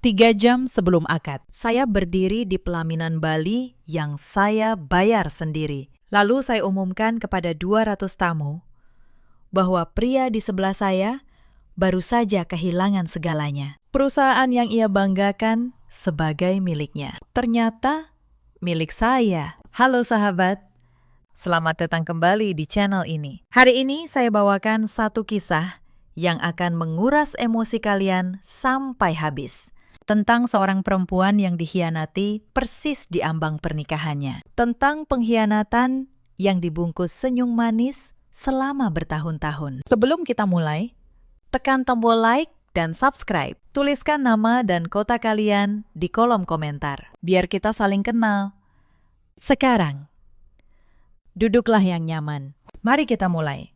3 jam sebelum akad, saya berdiri di pelaminan Bali yang saya bayar sendiri. Lalu saya umumkan kepada 200 tamu bahwa pria di sebelah saya baru saja kehilangan segalanya. Perusahaan yang ia banggakan sebagai miliknya. Ternyata milik saya. Halo sahabat, selamat datang kembali di channel ini. Hari ini saya bawakan satu kisah yang akan menguras emosi kalian sampai habis. Tentang seorang perempuan yang dikhianati persis di ambang pernikahannya. Tentang pengkhianatan yang dibungkus senyum manis selama bertahun-tahun. Sebelum kita mulai, tekan tombol like dan subscribe. Tuliskan nama dan kota kalian di kolom komentar, biar kita saling kenal. Sekarang, duduklah yang nyaman. Mari kita mulai.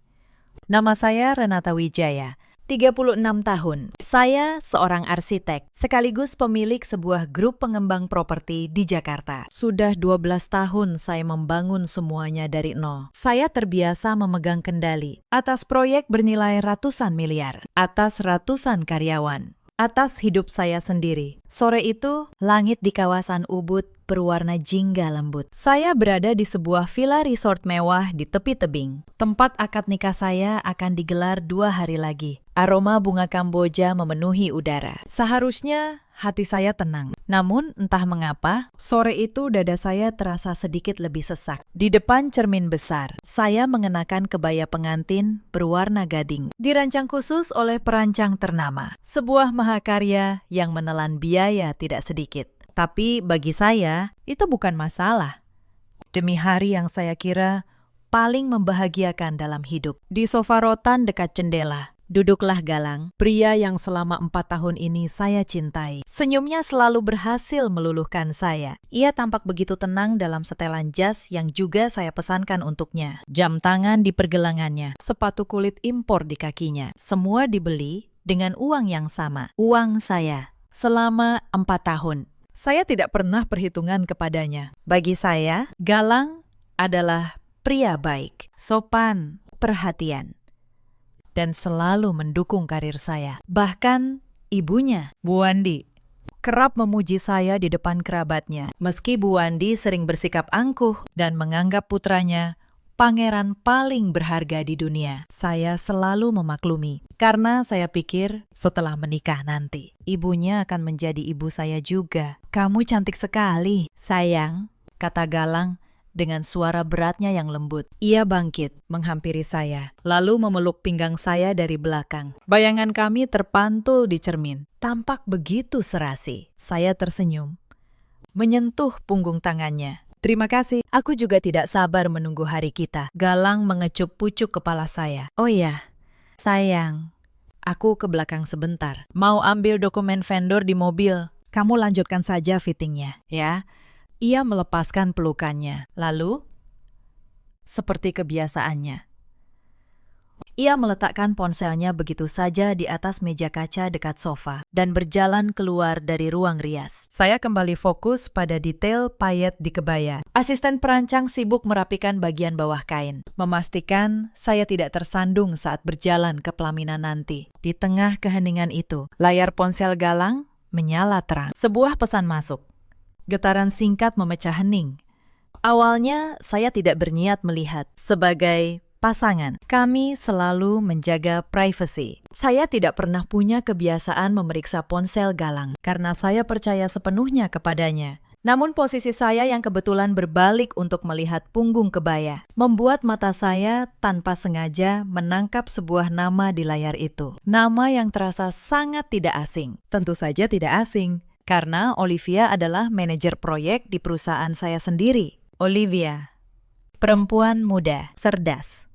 Nama saya Renata Wijaya. 36 tahun. Saya seorang arsitek, sekaligus pemilik sebuah grup pengembang properti di Jakarta. Sudah 12 tahun saya membangun semuanya dari nol. Saya terbiasa memegang kendali atas proyek bernilai ratusan miliar, atas ratusan karyawan, atas hidup saya sendiri. Sore itu, langit di kawasan Ubud berwarna jingga lembut. Saya berada di sebuah villa resort mewah di tepi tebing. Tempat akad nikah saya akan digelar 2 hari lagi. Aroma bunga Kamboja memenuhi udara. Seharusnya hati saya tenang. Namun entah mengapa, sore itu dada saya terasa sedikit lebih sesak. Di depan cermin besar, saya mengenakan kebaya pengantin berwarna gading. Dirancang khusus oleh perancang ternama. Sebuah mahakarya yang menelan biaya tidak sedikit. Tapi bagi saya, itu bukan masalah. Demi hari yang saya kira paling membahagiakan dalam hidup. Di sofa rotan dekat jendela, duduklah Galang, pria yang selama 4 tahun ini saya cintai. Senyumnya selalu berhasil meluluhkan saya. Ia tampak begitu tenang dalam setelan jas yang juga saya pesankan untuknya. Jam tangan di pergelangannya, sepatu kulit impor di kakinya. Semua dibeli dengan uang yang sama. Uang saya selama 4 tahun. Saya tidak pernah perhitungan kepadanya. Bagi saya, Galang adalah pria baik, sopan, perhatian, dan selalu mendukung karir saya. Bahkan ibunya, Bu Wandi, kerap memuji saya di depan kerabatnya. Meski Bu Wandi sering bersikap angkuh dan menganggap putranya pangeran paling berharga di dunia, saya selalu memaklumi. Karena saya pikir setelah menikah nanti, ibunya akan menjadi ibu saya juga. Kamu cantik sekali, sayang, kata Galang dengan suara beratnya yang lembut. Ia bangkit, menghampiri saya, lalu memeluk pinggang saya dari belakang. Bayangan kami terpantul di cermin. Tampak begitu serasi. Saya tersenyum, menyentuh punggung tangannya. Terima kasih. Aku juga tidak sabar menunggu hari kita. Galang mengecup pucuk kepala saya. Oh iya, sayang, aku ke belakang sebentar. Mau ambil dokumen vendor di mobil. Kamu lanjutkan saja fittingnya, ya. Ia melepaskan pelukannya. Lalu, seperti kebiasaannya, ia meletakkan ponselnya begitu saja di atas meja kaca dekat sofa dan berjalan keluar dari ruang rias. Saya kembali fokus pada detail payet di kebaya. Asisten perancang sibuk merapikan bagian bawah kain, memastikan saya tidak tersandung saat berjalan ke pelaminan nanti. Di tengah keheningan itu, layar ponsel Galang menyala terang. Sebuah pesan masuk. Getaran singkat memecah hening. Awalnya saya tidak berniat melihat. Sebagai pasangan, kami selalu menjaga privasi. Saya tidak pernah punya kebiasaan memeriksa ponsel Galang karena saya percaya sepenuhnya kepadanya. Namun posisi saya yang kebetulan berbalik untuk melihat punggung kebaya membuat mata saya tanpa sengaja menangkap sebuah nama di layar itu. Nama yang terasa sangat tidak asing. Tentu saja tidak asing, karena Olivia adalah manajer proyek di perusahaan saya sendiri. Olivia, perempuan muda, cerdas,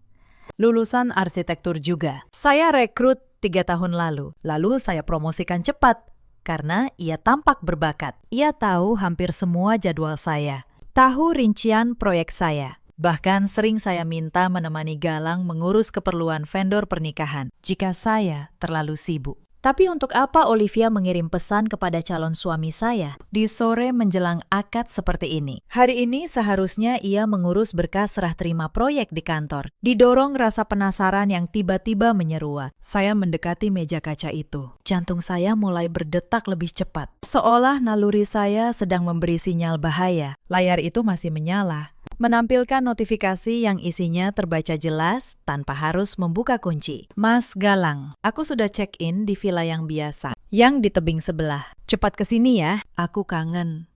lulusan arsitektur juga. Saya rekrut 3 tahun lalu saya promosikan cepat karena ia tampak berbakat. Ia tahu hampir semua jadwal saya, tahu rincian proyek saya. Bahkan sering saya minta menemani Galang mengurus keperluan vendor pernikahan jika saya terlalu sibuk. Tapi untuk apa Olivia mengirim pesan kepada calon suami saya di sore menjelang akad seperti ini? Hari ini seharusnya ia mengurus berkas serah terima proyek di kantor. Didorong rasa penasaran yang tiba-tiba menyeruak. Saya mendekati meja kaca itu. Jantung saya mulai berdetak lebih cepat. Seolah naluri saya sedang memberi sinyal bahaya. Layar itu masih menyala, menampilkan notifikasi yang isinya terbaca jelas tanpa harus membuka kunci. Mas Galang, aku sudah check-in di villa yang biasa, yang di tebing sebelah. Cepat kesini ya, aku kangen.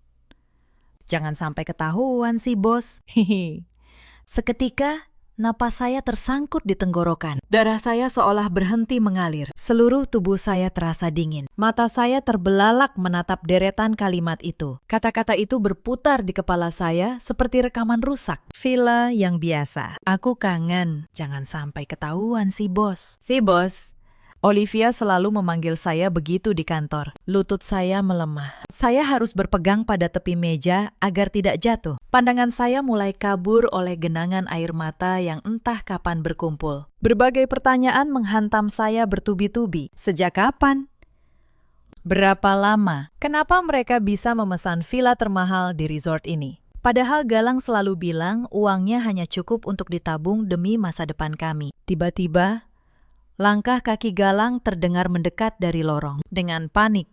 Jangan sampai ketahuan sih, bos. Hihi. Seketika, napas saya tersangkut di tenggorokan. Darah saya seolah berhenti mengalir. Seluruh tubuh saya terasa dingin. Mata saya terbelalak menatap deretan kalimat itu. Kata-kata itu berputar di kepala saya seperti rekaman rusak. Villa yang biasa. Aku kangen. Jangan sampai ketahuan si bos. Si bos. Olivia selalu memanggil saya begitu di kantor. Lutut saya melemah. Saya harus berpegang pada tepi meja agar tidak jatuh. Pandangan saya mulai kabur oleh genangan air mata yang entah kapan berkumpul. Berbagai pertanyaan menghantam saya bertubi-tubi. Sejak kapan? Berapa lama? Kenapa mereka bisa memesan villa termahal di resort ini? Padahal Galang selalu bilang uangnya hanya cukup untuk ditabung demi masa depan kami. Tiba-tiba, langkah kaki Galang terdengar mendekat dari lorong. Dengan panik,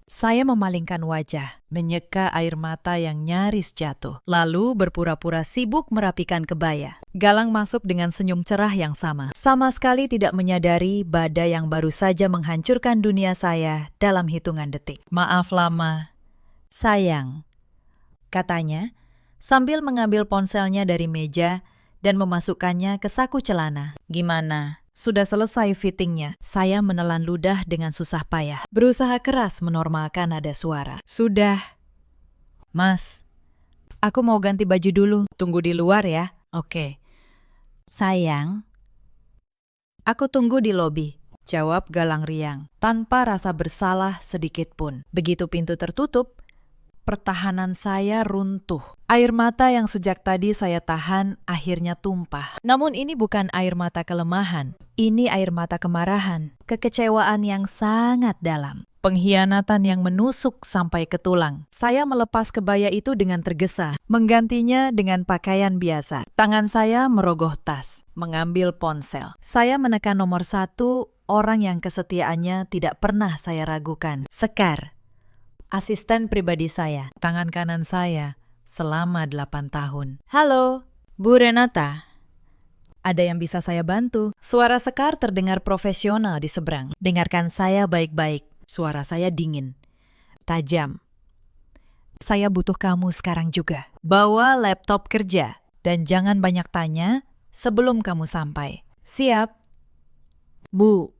saya memalingkan wajah, menyeka air mata yang nyaris jatuh. Lalu berpura-pura sibuk merapikan kebaya. Galang masuk dengan senyum cerah yang sama. Sama sekali tidak menyadari badai yang baru saja menghancurkan dunia saya dalam hitungan detik. Maaf lama, sayang, katanya, sambil mengambil ponselnya dari meja dan memasukkannya ke saku celana. Gimana? Sudah selesai fittingnya. Saya menelan ludah dengan susah payah. Berusaha keras menormalkan nada suara. Sudah. Mas, aku mau ganti baju dulu. Tunggu di luar ya. Oke. Sayang, aku tunggu di lobi. Jawab Galang riang, tanpa rasa bersalah sedikit pun. Begitu pintu tertutup, pertahanan saya runtuh. Air mata yang sejak tadi saya tahan akhirnya tumpah. Namun ini bukan air mata kelemahan. Ini air mata kemarahan, kekecewaan yang sangat dalam. Pengkhianatan yang menusuk sampai ke tulang. Saya melepas kebaya itu dengan tergesa, menggantinya dengan pakaian biasa. Tangan saya merogoh tas, mengambil ponsel. Saya menekan nomor 1, orang yang kesetiaannya tidak pernah saya ragukan. Sekar, asisten pribadi saya, tangan kanan saya selama 8 tahun. Halo, Bu Renata. Ada yang bisa saya bantu? Suara Sekar terdengar profesional di seberang. Dengarkan saya baik-baik. Suara saya dingin, tajam. Saya butuh kamu sekarang juga. Bawa laptop kerja dan jangan banyak tanya sebelum kamu sampai. Siap? Bu.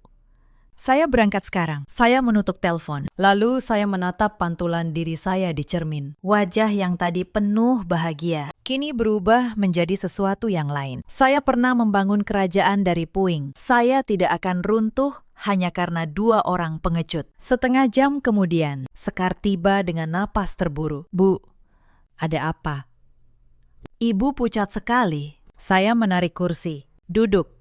Saya berangkat sekarang. Saya menutup telepon. Lalu saya menatap pantulan diri saya di cermin. Wajah yang tadi penuh bahagia, kini berubah menjadi sesuatu yang lain. Saya pernah membangun kerajaan dari puing. Saya tidak akan runtuh hanya karena 2 orang pengecut. Setengah jam kemudian, Sekar tiba dengan napas terburu. Bu, ada apa? Ibu pucat sekali. Saya menarik kursi. Duduk.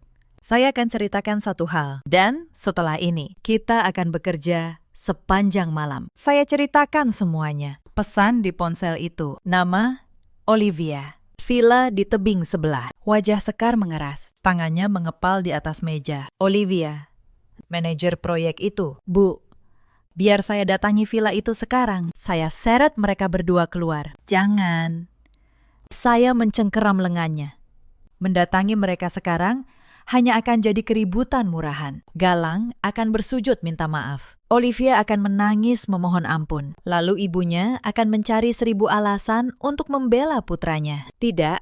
Saya akan ceritakan satu hal, dan setelah ini, kita akan bekerja sepanjang malam. Saya ceritakan semuanya. Pesan di ponsel itu, nama Olivia. Villa di tebing sebelah. Wajah Sekar mengeras, tangannya mengepal di atas meja. Olivia, manajer proyek itu. Bu, biar saya datangi villa itu sekarang. Saya seret mereka berdua keluar. Jangan. Saya mencengkeram lengannya. Mendatangi mereka sekarang hanya akan jadi keributan murahan. Galang akan bersujud minta maaf. Olivia akan menangis memohon ampun. Lalu ibunya akan mencari 1000 alasan untuk membela putranya. Tidak.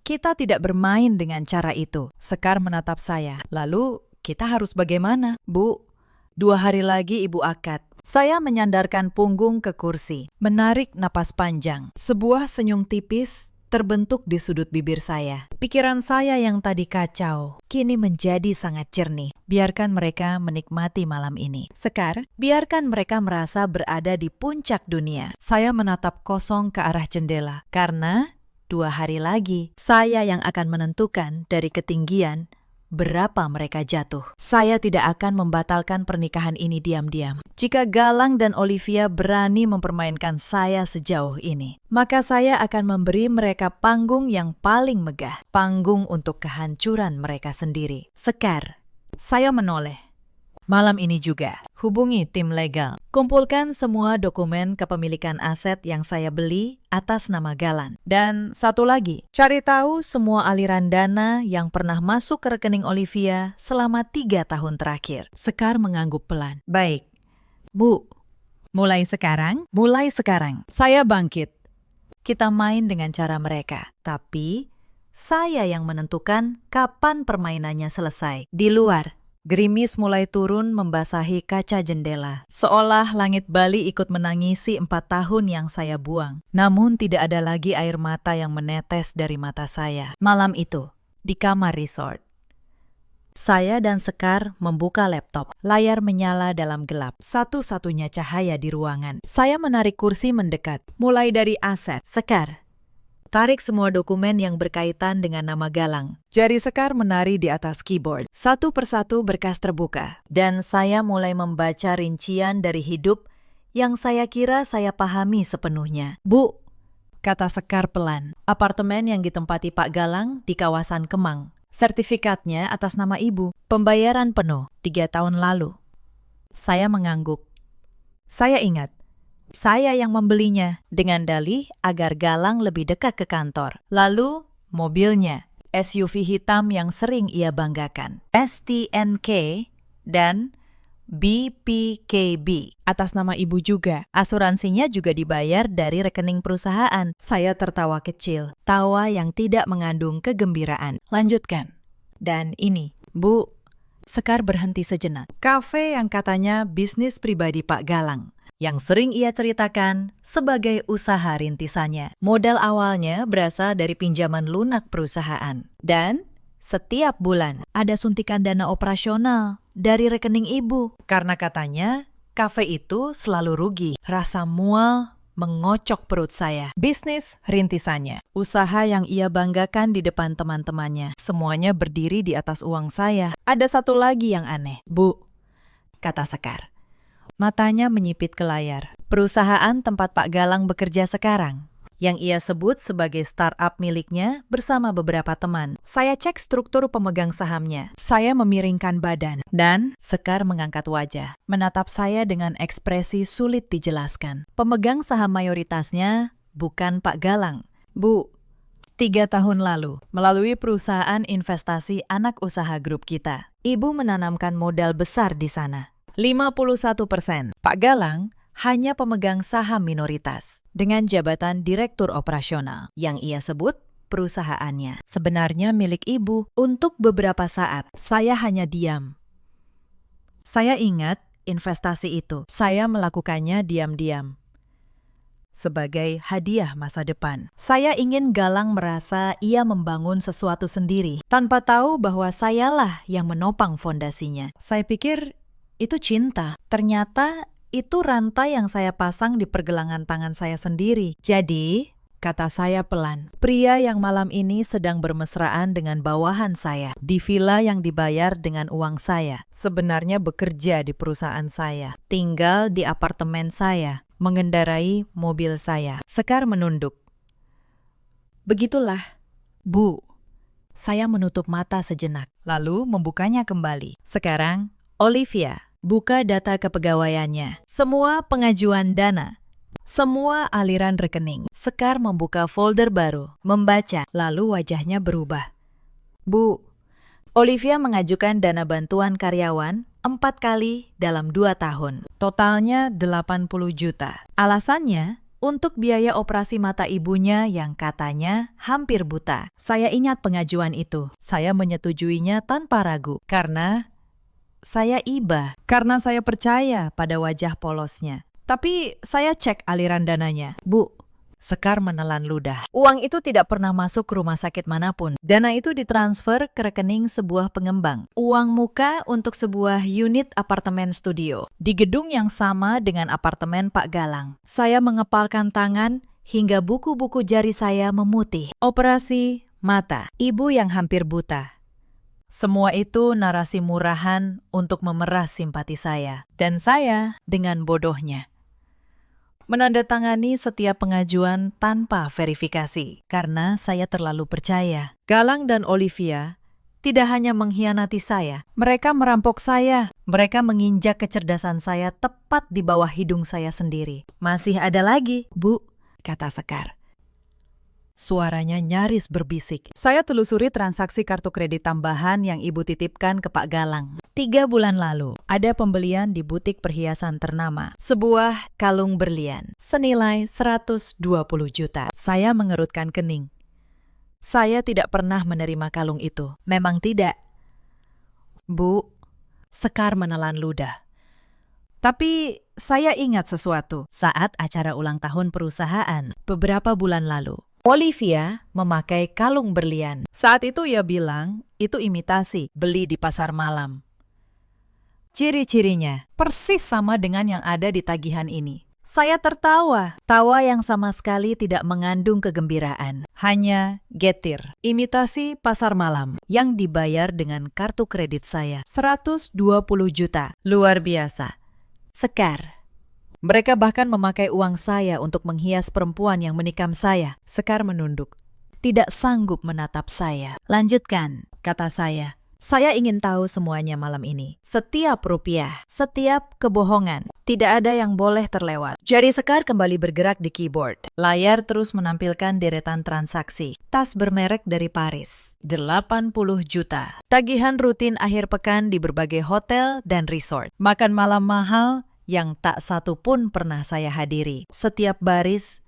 Kita tidak bermain dengan cara itu. Sekar menatap saya. Lalu kita harus bagaimana? Bu, 2 hari lagi ibu akad. Saya menyandarkan punggung ke kursi. Menarik napas panjang. Sebuah senyum tipis terbentuk di sudut bibir saya. Pikiran saya yang tadi kacau, kini menjadi sangat jernih. Biarkan mereka menikmati malam ini. Sekar, biarkan mereka merasa berada di puncak dunia. Saya menatap kosong ke arah jendela, karena 2 hari lagi, saya yang akan menentukan dari ketinggian berapa mereka jatuh. Saya tidak akan membatalkan pernikahan ini diam-diam. Jika Galang dan Olivia berani mempermainkan saya sejauh ini, maka saya akan memberi mereka panggung yang paling megah. Panggung untuk kehancuran mereka sendiri. Sekar, saya menoleh. Malam ini juga, hubungi tim legal. Kumpulkan semua dokumen kepemilikan aset yang saya beli atas nama Galang. Dan satu lagi, cari tahu semua aliran dana yang pernah masuk ke rekening Olivia selama 3 tahun terakhir. Sekar mengangguk pelan. Baik, Bu. Mulai sekarang? Mulai sekarang. Saya bangkit. Kita main dengan cara mereka. Tapi, saya yang menentukan kapan permainannya selesai. Di luar, gerimis mulai turun membasahi kaca jendela. Seolah langit Bali ikut menangisi 4 tahun yang saya buang. Namun tidak ada lagi air mata yang menetes dari mata saya. Malam itu, di kamar resort, saya dan Sekar membuka laptop. Layar menyala dalam gelap. Satu-satunya cahaya di ruangan. Saya menarik kursi mendekat. Mulai dari aset. Sekar, tarik semua dokumen yang berkaitan dengan nama Galang. Jari Sekar menari di atas keyboard. Satu persatu berkas terbuka. Dan saya mulai membaca rincian dari hidup yang saya kira saya pahami sepenuhnya. Bu, kata Sekar pelan. Apartemen yang ditempati Pak Galang di kawasan Kemang. Sertifikatnya atas nama ibu. Pembayaran penuh 3 tahun lalu. Saya mengangguk. Saya ingat. Saya yang membelinya dengan dalih agar Galang lebih dekat ke kantor. Lalu, mobilnya, SUV hitam yang sering ia banggakan. STNK dan BPKB. Atas nama ibu juga. Asuransinya juga dibayar dari rekening perusahaan. Saya tertawa kecil. Tawa yang tidak mengandung kegembiraan. Lanjutkan. Dan ini, Bu. Sekar berhenti sejenak. Kafe yang katanya bisnis pribadi Pak Galang, yang sering ia ceritakan sebagai usaha rintisannya. Modal awalnya berasal dari pinjaman lunak perusahaan. Dan setiap bulan ada suntikan dana operasional dari rekening ibu. Karena katanya kafe itu selalu rugi. Rasa mual mengocok perut saya. Bisnis rintisannya. Usaha yang ia banggakan di depan teman-temannya. Semuanya berdiri di atas uang saya. Ada satu lagi yang aneh. Bu, kata Sekar. Matanya menyipit ke layar. Perusahaan tempat Pak Galang bekerja sekarang, yang ia sebut sebagai startup miliknya bersama beberapa teman. Saya cek struktur pemegang sahamnya. Saya memiringkan badan. Dan Sekar mengangkat wajah, menatap saya dengan ekspresi sulit dijelaskan. Pemegang saham mayoritasnya bukan Pak Galang. Bu, 3 tahun lalu, melalui perusahaan investasi anak usaha grup kita, ibu menanamkan modal besar di sana. 51%. Pak Galang hanya pemegang saham minoritas dengan jabatan direktur operasional yang ia sebut perusahaannya sebenarnya milik ibu. Untuk beberapa saat saya hanya diam. Saya ingat investasi itu. Saya melakukannya diam-diam sebagai hadiah masa depan. Saya ingin Galang merasa ia membangun sesuatu sendiri tanpa tahu bahwa sayalah yang menopang fondasinya. Saya pikir itu cinta. Ternyata itu rantai yang saya pasang di pergelangan tangan saya sendiri. Jadi, kata saya pelan, pria yang malam ini sedang bermesraan dengan bawahan saya di villa yang dibayar dengan uang saya, sebenarnya bekerja di perusahaan saya, tinggal di apartemen saya, mengendarai mobil saya. Sekar menunduk. Begitulah, Bu. Saya menutup mata sejenak, lalu membukanya kembali. Sekarang, Olivia, buka data kepegawaiannya. Semua pengajuan dana. Semua aliran rekening. Sekar membuka folder baru, membaca, lalu wajahnya berubah. Bu, Olivia mengajukan dana bantuan karyawan 4 kali dalam 2 tahun. Totalnya 80 juta. Alasannya, untuk biaya operasi mata ibunya yang katanya hampir buta. Saya ingat pengajuan itu. Saya menyetujuinya tanpa ragu, karena saya iba. Karena saya percaya pada wajah polosnya. Tapi saya cek aliran dananya. Bu, Sekar menelan ludah. Uang itu tidak pernah masuk ke rumah sakit manapun. Dana itu ditransfer ke rekening sebuah pengembang. Uang muka untuk sebuah unit apartemen studio di gedung yang sama dengan apartemen Pak Galang. Saya mengepalkan tangan hingga buku-buku jari saya memutih. Operasi mata. Ibu yang hampir buta. Semua itu narasi murahan untuk memeras simpati saya. Dan saya, dengan bodohnya, menandatangani setiap pengajuan tanpa verifikasi. Karena saya terlalu percaya. Galang dan Olivia tidak hanya mengkhianati saya, mereka merampok saya. Mereka menginjak kecerdasan saya tepat di bawah hidung saya sendiri. Masih ada lagi, Bu, kata Sekar. Suaranya nyaris berbisik. Saya telusuri transaksi kartu kredit tambahan yang ibu titipkan ke Pak Galang. 3 bulan lalu, ada pembelian di butik perhiasan ternama. Sebuah kalung berlian, senilai 120 juta. Saya mengerutkan kening. Saya tidak pernah menerima kalung itu. Memang tidak. Bu, Sekar menelan ludah. Tapi saya ingat sesuatu saat acara ulang tahun perusahaan beberapa bulan lalu. Olivia memakai kalung berlian. Saat itu ia bilang, itu imitasi, beli di pasar malam. Ciri-cirinya persis sama dengan yang ada di tagihan ini. Saya tertawa, tawa yang sama sekali tidak mengandung kegembiraan. Hanya getir, imitasi pasar malam yang dibayar dengan kartu kredit saya. 120 juta, luar biasa. Sekar. Mereka bahkan memakai uang saya untuk menghias perempuan yang menikam saya. Sekar menunduk. Tidak sanggup menatap saya. Lanjutkan, kata saya. Saya ingin tahu semuanya malam ini. Setiap rupiah, setiap kebohongan. Tidak ada yang boleh terlewat. Jari Sekar kembali bergerak di keyboard. Layar terus menampilkan deretan transaksi. Tas bermerek dari Paris. 80 juta. Tagihan rutin akhir pekan di berbagai hotel dan resort. Makan malam mahal yang tak satu pun pernah saya hadiri. Setiap baris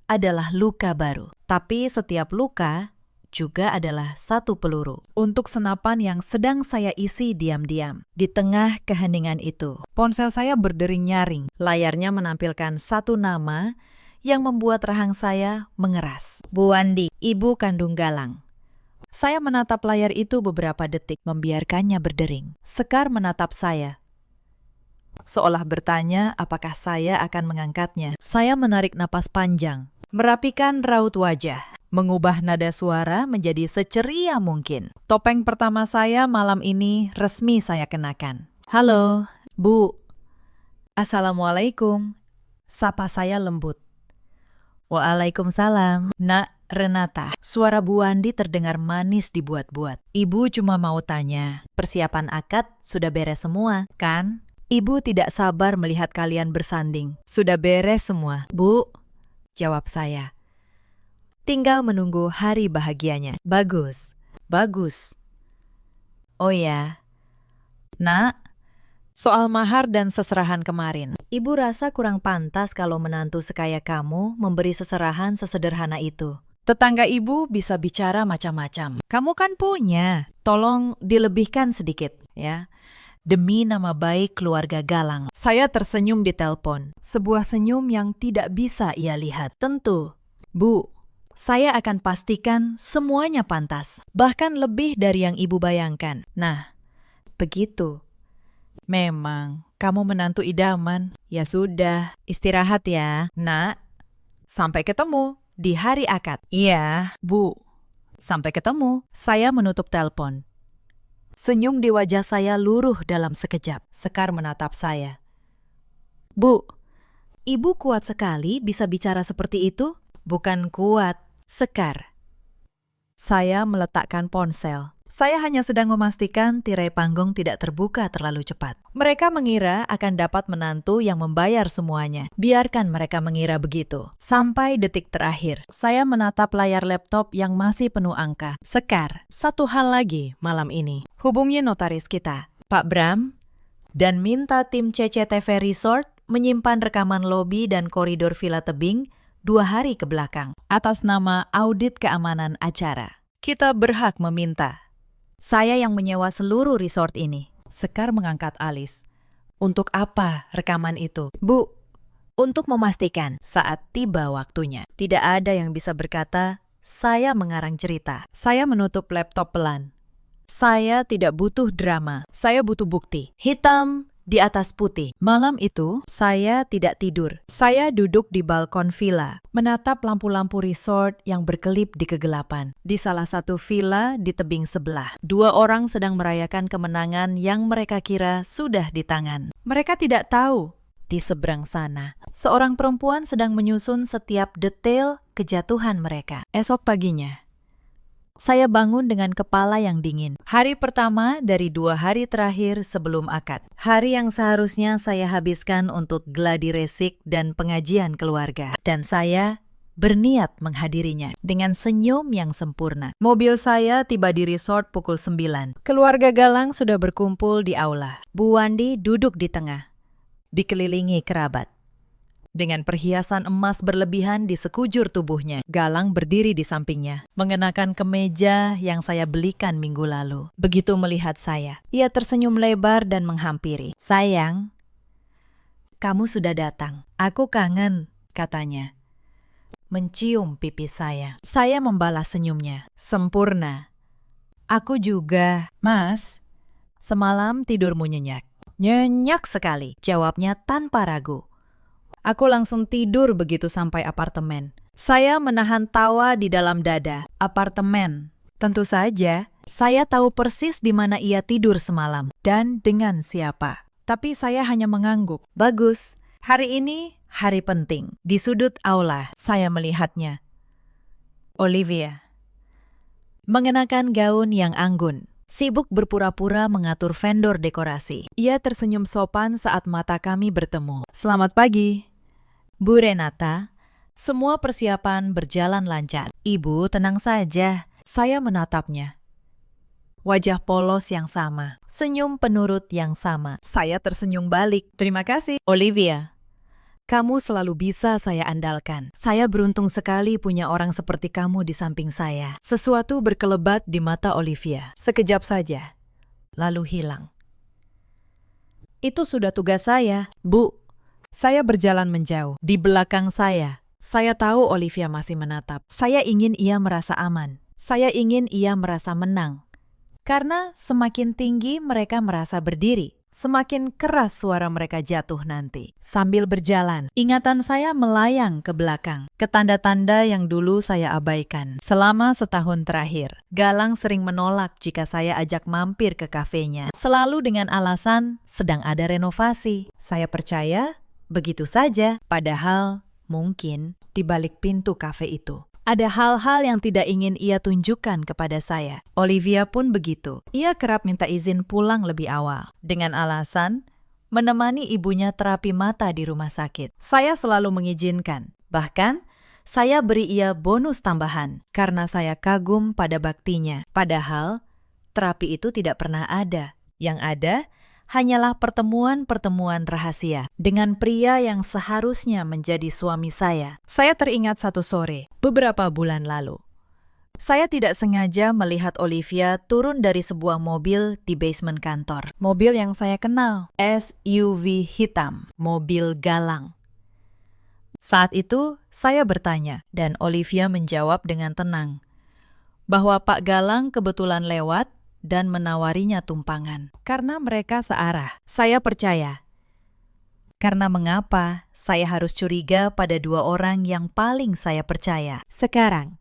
adalah luka baru. Tapi setiap luka juga adalah satu peluru untuk senapan yang sedang saya isi diam-diam. Di tengah keheningan itu, ponsel saya berdering nyaring. Layarnya menampilkan satu nama yang membuat rahang saya mengeras. Bu Wandi, ibu kandung Galang. Saya menatap layar itu beberapa detik, membiarkannya berdering. Sekar menatap saya, seolah bertanya apakah saya akan mengangkatnya. Saya menarik napas panjang, merapikan raut wajah, mengubah nada suara menjadi seceria mungkin. Topeng pertama saya malam ini resmi saya kenakan. Halo, Bu. Assalamualaikum. Sapa saya lembut. Waalaikumsalam, Nak Renata. Suara Bu Wandi terdengar manis dibuat-buat. Ibu cuma mau tanya, persiapan akad sudah beres semua, kan? Ibu tidak sabar melihat kalian bersanding. Sudah beres semua, Bu, jawab saya. Tinggal menunggu hari bahagianya. Bagus, bagus. Oh ya, Nak, soal mahar dan seserahan kemarin. Ibu rasa kurang pantas kalau menantu sekaya kamu memberi seserahan sesederhana itu. Tetangga ibu bisa bicara macam-macam. Kamu kan punya. Tolong dilebihkan sedikit, ya. Demi nama baik keluarga Galang. Saya tersenyum di telepon. Sebuah senyum yang tidak bisa ia lihat. Tentu, Bu, saya akan pastikan semuanya pantas. Bahkan lebih dari yang ibu bayangkan. Nah, begitu. Memang, kamu menantu idaman. Ya sudah, istirahat ya, Nak. Sampai ketemu di hari akad. Iya, Bu. Sampai ketemu. Saya menutup telepon. Senyum di wajah saya luruh dalam sekejap. Sekar menatap saya. Bu, ibu kuat sekali bisa bicara seperti itu? Bukan kuat, Sekar. Saya meletakkan ponsel. Saya hanya sedang memastikan tirai panggung tidak terbuka terlalu cepat. Mereka mengira akan dapat menantu yang membayar semuanya. Biarkan mereka mengira begitu. Sampai detik terakhir, saya menatap layar laptop yang masih penuh angka. Sekar, satu hal lagi malam ini. Hubungi notaris kita, Pak Bram, dan minta tim CCTV Resort menyimpan rekaman lobi dan koridor Villa Tebing 2 hari ke belakang atas nama audit keamanan acara. Kita berhak meminta. Saya yang menyewa seluruh resort ini. Sekar mengangkat alis. Untuk apa rekaman itu? Bu, untuk memastikan saat tiba waktunya. Tidak ada yang bisa berkata, saya mengarang cerita. Saya menutup laptop pelan. Saya tidak butuh drama. Saya butuh bukti. Hitam di atas putih. Malam itu, saya tidak tidur. Saya duduk di balkon villa, menatap lampu-lampu resort yang berkelip di kegelapan. Di salah satu villa di tebing sebelah, dua orang sedang merayakan kemenangan yang mereka kira sudah di tangan. Mereka tidak tahu, di seberang sana, seorang perempuan sedang menyusun setiap detail kejatuhan mereka. Esok paginya, saya bangun dengan kepala yang dingin. Hari pertama dari 2 hari terakhir sebelum akad. Hari yang seharusnya saya habiskan untuk gladi resik dan pengajian keluarga. Dan saya berniat menghadirinya dengan senyum yang sempurna. Mobil saya tiba di resort pukul 9. Keluarga Galang sudah berkumpul di aula. Bu Wandi duduk di tengah, dikelilingi kerabat. Dengan perhiasan emas berlebihan di sekujur tubuhnya, Galang berdiri di sampingnya, mengenakan kemeja yang saya belikan minggu lalu. Begitu melihat saya, ia tersenyum lebar dan menghampiri. "Sayang, kamu sudah datang. Aku kangen," katanya. Mencium pipi saya. Saya membalas senyumnya. Sempurna. "Aku juga." "Mas, semalam tidurmu nyenyak." "Nyenyak sekali," jawabnya tanpa ragu. Aku langsung tidur begitu sampai apartemen. Saya menahan tawa di dalam dada. Apartemen. Tentu saja, saya tahu persis di mana ia tidur semalam dan dengan siapa. Tapi saya hanya mengangguk. Bagus. Hari ini hari penting. Di sudut aula, saya melihatnya. Olivia. Mengenakan gaun yang anggun. Sibuk berpura-pura mengatur vendor dekorasi. Ia tersenyum sopan saat mata kami bertemu. "Selamat pagi, Bu Renata." Semua persiapan berjalan lancar. "Ibu, tenang saja." Saya menatapnya. Wajah polos yang sama, senyum penurut yang sama. Saya tersenyum balik. "Terima kasih, Olivia. Kamu selalu bisa saya andalkan. Saya beruntung sekali punya orang seperti kamu di samping saya." Sesuatu berkelebat di mata Olivia. Sekejap saja, lalu hilang. "Itu sudah tugas saya, Bu." Saya berjalan menjauh. Di belakang saya tahu Olivia masih menatap. Saya ingin ia merasa aman. Saya ingin ia merasa menang. Karena semakin tinggi mereka merasa berdiri, semakin keras suara mereka jatuh nanti. Sambil berjalan, ingatan saya melayang ke belakang, ke tanda-tanda yang dulu saya abaikan. Selama setahun terakhir, Galang sering menolak jika saya ajak mampir ke kafenya. Selalu dengan alasan sedang ada renovasi. Saya percaya begitu saja, padahal mungkin di balik pintu kafe itu ada hal-hal yang tidak ingin ia tunjukkan kepada saya. Olivia pun begitu. Ia kerap minta izin pulang lebih awal, dengan alasan menemani ibunya terapi mata di rumah sakit. Saya selalu mengizinkan. Bahkan, saya beri ia bonus tambahan karena saya kagum pada baktinya. Padahal, terapi itu tidak pernah ada. Yang ada hanyalah pertemuan-pertemuan rahasia dengan pria yang seharusnya menjadi suami saya. Saya teringat satu sore, beberapa bulan lalu. Saya tidak sengaja melihat Olivia turun dari sebuah mobil di basement kantor. Mobil yang saya kenal, SUV hitam, mobil Galang. Saat itu, saya bertanya, dan Olivia menjawab dengan tenang, bahwa Pak Galang kebetulan lewat dan menawarinya tumpangan. Karena mereka searah, saya percaya. Karena mengapa saya harus curiga pada dua orang yang paling saya percaya? Sekarang,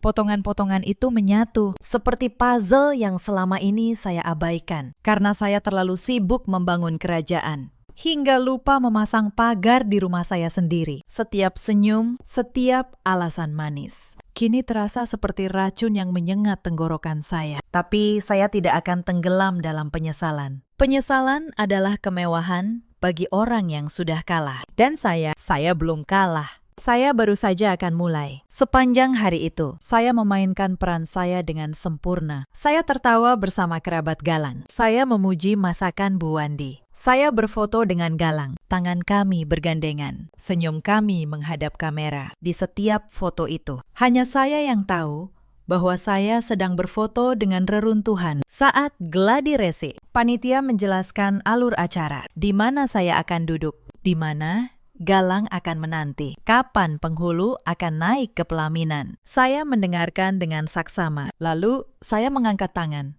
potongan-potongan itu menyatu, seperti puzzle yang selama ini saya abaikan. Karena saya terlalu sibuk membangun kerajaan, hingga lupa memasang pagar di rumah saya sendiri. Setiap senyum, setiap alasan manis, kini terasa seperti racun yang menyengat tenggorokan saya. Tapi saya tidak akan tenggelam dalam penyesalan. Penyesalan adalah kemewahan bagi orang yang sudah kalah. Dan saya belum kalah. Saya baru saja akan mulai. Sepanjang hari itu, saya memainkan peran saya dengan sempurna. Saya tertawa bersama kerabat Galang. Saya memuji masakan Bu Wandi. Saya berfoto dengan Galang. Tangan kami bergandengan. Senyum kami menghadap kamera. Di setiap foto itu, hanya saya yang tahu bahwa saya sedang berfoto dengan reruntuhan saat gladi resik. Panitia menjelaskan alur acara, di mana saya akan duduk, di mana Galang akan menanti, kapan penghulu akan naik ke pelaminan. Saya mendengarkan dengan saksama, lalu saya mengangkat tangan.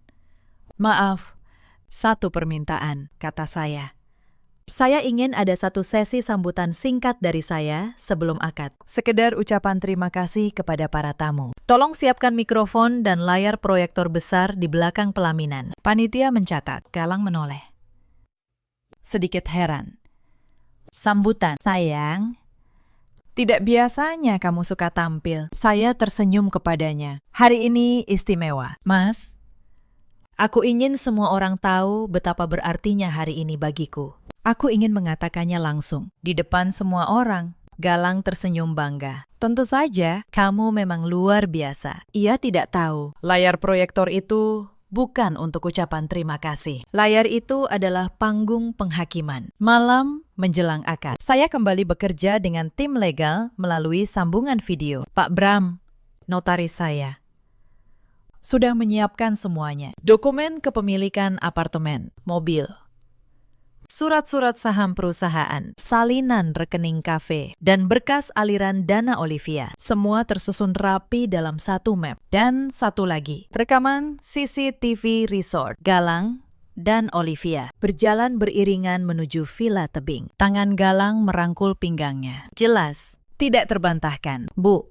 "Maaf, satu permintaan," kata saya. Saya ingin ada satu sesi sambutan singkat dari saya sebelum akad. Sekedar ucapan terima kasih kepada para tamu. Tolong siapkan mikrofon dan layar proyektor besar di belakang pelaminan. Panitia mencatat. Galang menoleh. Sedikit heran. Sambutan. Sayang. Tidak biasanya kamu suka tampil. Saya tersenyum kepadanya. Hari ini istimewa. Mas, aku ingin semua orang tahu betapa berartinya hari ini bagiku. Aku ingin mengatakannya langsung, di depan semua orang. Galang tersenyum bangga. Tentu saja, kamu memang luar biasa. Ia tidak tahu, layar proyektor itu bukan untuk ucapan terima kasih. Layar itu adalah panggung penghakiman. Malam menjelang akad, saya kembali bekerja dengan tim legal melalui sambungan video. Pak Bram, notaris saya, sudah menyiapkan semuanya. Dokumen kepemilikan apartemen, mobil, surat-surat saham perusahaan, salinan rekening kafe, dan berkas aliran dana Olivia. Semua tersusun rapi dalam satu map. Dan satu lagi, rekaman CCTV resort. Galang dan Olivia berjalan beriringan menuju villa tebing. Tangan Galang merangkul pinggangnya. Jelas, tidak terbantahkan. Bu,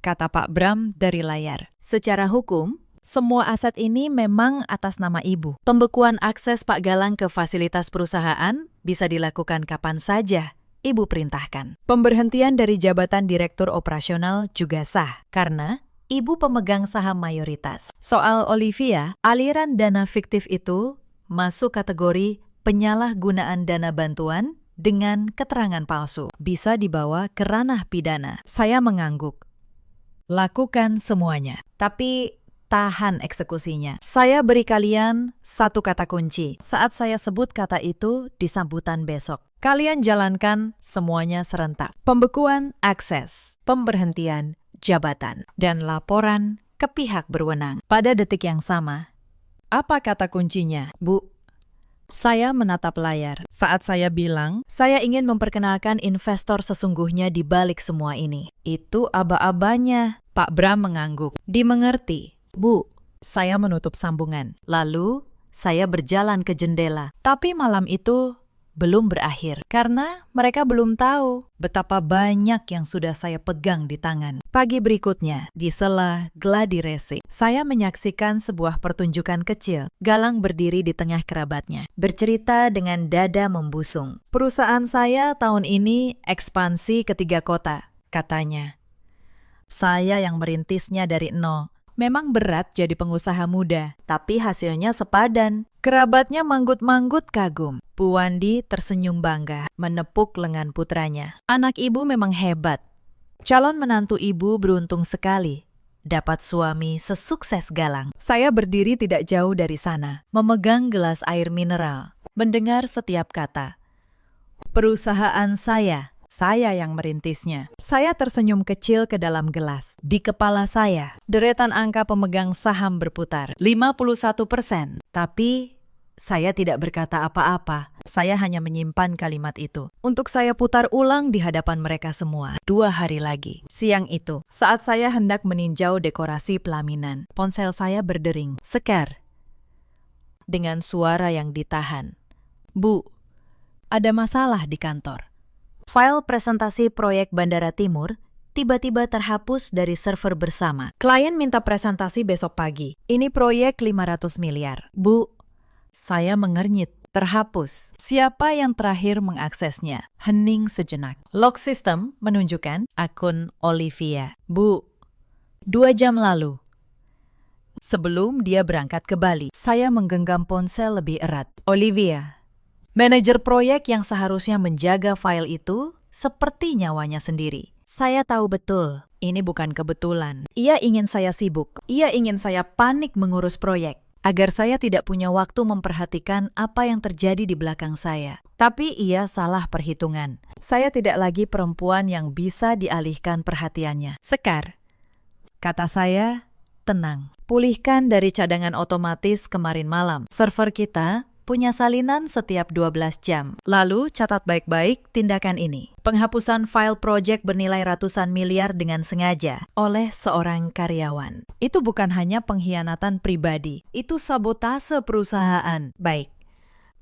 kata Pak Bram dari layar. Secara hukum, semua aset ini memang atas nama ibu. Pembekuan akses Pak Galang ke fasilitas perusahaan bisa dilakukan kapan saja ibu perintahkan. Pemberhentian dari jabatan direktur operasional juga sah, karena ibu pemegang saham mayoritas. Soal Olivia, aliran dana fiktif itu masuk kategori penyalahgunaan dana bantuan dengan keterangan palsu. Bisa dibawa ke ranah pidana. Saya mengangguk. Lakukan semuanya. Tapi tahan eksekusinya. Saya beri kalian satu kata kunci. Saat saya sebut kata itu di sambutan besok, kalian jalankan semuanya serentak. Pembekuan akses, pemberhentian jabatan, dan laporan ke pihak berwenang. Pada detik yang sama, apa kata kuncinya, Bu? Saya menatap layar. Saat saya bilang, saya ingin memperkenalkan investor sesungguhnya di balik semua ini. Itu aba-abanya. Pak Bram mengangguk. Dimengerti. Bu, saya menutup sambungan. Lalu, saya berjalan ke jendela. Tapi malam itu belum berakhir, karena mereka belum tahu betapa banyak yang sudah saya pegang di tangan. Pagi berikutnya, di sela gladi racing, saya menyaksikan sebuah pertunjukan kecil. Galang berdiri di tengah kerabatnya, bercerita dengan dada membusung. Perusahaan saya tahun ini ekspansi ke 3 kota, katanya. Saya yang merintisnya dari nol. Memang berat jadi pengusaha muda, tapi hasilnya sepadan. Kerabatnya manggut-manggut kagum. Bu Wandi tersenyum bangga, menepuk lengan putranya. Anak ibu memang hebat. Calon menantu ibu beruntung sekali dapat suami sesukses Galang. Saya berdiri tidak jauh dari sana, memegang gelas air mineral, mendengar setiap kata. Perusahaan saya yang merintisnya. Saya tersenyum kecil ke dalam gelas. Di kepala saya, deretan angka pemegang saham berputar. 51%. Tapi saya tidak berkata apa-apa. Saya hanya menyimpan kalimat itu. Untuk saya putar ulang di hadapan mereka semua. 2 hari lagi. Siang itu, saat saya hendak meninjau dekorasi pelaminan, ponsel saya berdering. Sekar. Dengan suara yang ditahan. Bu, ada masalah di kantor. File presentasi proyek Bandara Timur tiba-tiba terhapus dari server bersama. Klien minta presentasi besok pagi. Ini proyek 500 miliar. Bu, saya mengernyit. Terhapus. Siapa yang terakhir mengaksesnya? Hening sejenak. Log system menunjukkan akun Olivia. Bu, 2 jam lalu. Sebelum dia berangkat ke Bali, saya menggenggam ponsel lebih erat. Olivia, manajer proyek yang seharusnya menjaga file itu seperti nyawanya sendiri. Saya tahu betul, ini bukan kebetulan. Ia ingin saya sibuk. Ia ingin saya panik mengurus proyek, agar saya tidak punya waktu memperhatikan apa yang terjadi di belakang saya. Tapi ia salah perhitungan. Saya tidak lagi perempuan yang bisa dialihkan perhatiannya. Sekar, kata saya, tenang. Pulihkan dari cadangan otomatis kemarin malam. Server kita punya salinan setiap 12 jam. Lalu catat baik-baik tindakan ini. Penghapusan file proyek bernilai ratusan miliar dengan sengaja oleh seorang karyawan. Itu bukan hanya pengkhianatan pribadi, itu sabotase perusahaan. Baik,